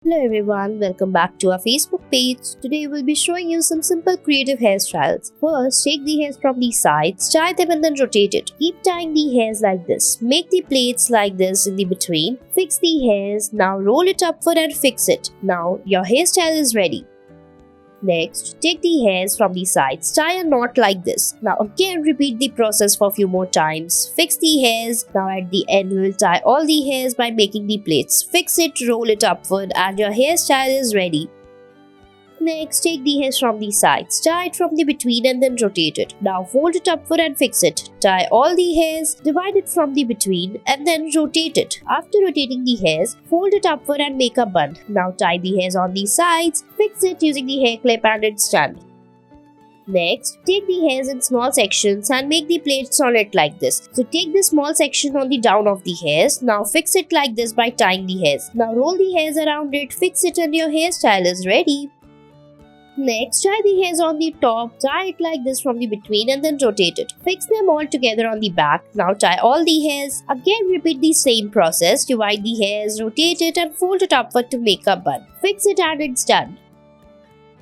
Hello everyone, welcome back to our Facebook page. Today we'll be showing you some simple creative hairstyles. First, take the hairs from the sides, tie them and then rotate it. Keep tying the hairs like this. Make the plaits like this in the between. Fix the hairs. Now roll it upward and fix it. Now your hairstyle is ready. Next, take the hairs from the sides, tie a knot like this. Now again repeat the process for a few more times. Fix the hairs. Now at the end we will tie all the hairs by making the plaits. Fix it, roll it upward and your hairstyle is ready. Next, take the hairs from the sides, tie it from the between and then rotate it. Now fold it upward and fix it. Tie all the hairs, divide it from the between and then rotate it. After rotating the hairs, fold it upward and make a bun. Now tie the hairs on the sides, fix it using the hair clip and it's done. Next, take the hairs in small sections and make the plaits on it like this. So take the small section on the down of the hairs. Now fix it like this by tying the hairs. Now roll the hairs around it, fix it and your hairstyle is ready. Next, tie the hairs on the top, tie it like this from the between and then rotate it. Fix them all together on the back. Now tie all the hairs. Again repeat the same process. Divide the hairs, rotate it and fold it upward to make a bun. Fix it and it's done.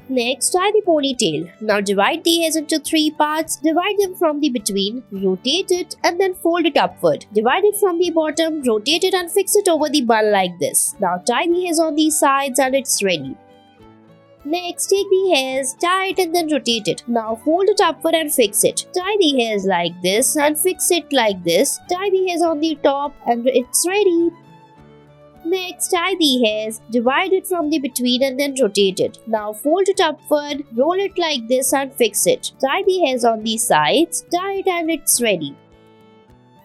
Next, tie the ponytail. Now divide the hairs into 3 parts. Divide them from the between, rotate it and then fold it upward. Divide it from the bottom, rotate it and fix it over the bun like this. Now tie the hairs on the sides and it's ready. Next, take the hairs, tie it and then rotate it. Now fold it upward and fix it. Tie the hairs like this and fix it like this. Tie the hairs on the top and it's ready. Next, tie the hairs, divide it from the between and then rotate it. Now fold it upward, roll it like this and fix it. Tie the hairs on the sides, tie it and it's ready.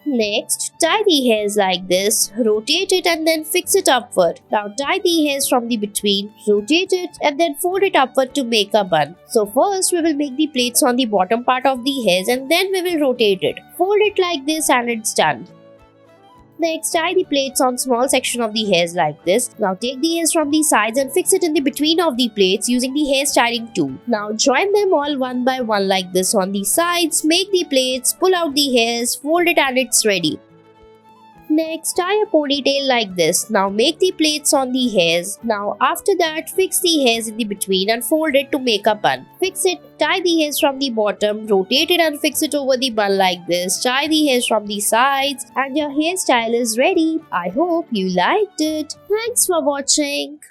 Next, tie the hairs like this, rotate it and then fix it upward. Now tie the hairs from the between, rotate it and then fold it upward to make a bun. So first we will make the plaits on the bottom part of the hairs and then we will rotate it. Fold it like this and it's done. Next, tie the plaits on small section of the hairs like this. Now take the hairs from the sides and fix it in the between of the plaits using the hair styling tool. Now join them all one by one like this on the sides. Make the plaits, pull out the hairs, fold it and it's ready. Next, tie a ponytail like this. Now make the plaits on the hairs. Now after that, fix the hairs in the between and fold it to make a bun. Fix it, tie the hairs from the bottom, rotate it and fix it over the bun like this. Tie the hairs from the sides and your hairstyle is ready. I hope you liked it. Thanks for watching.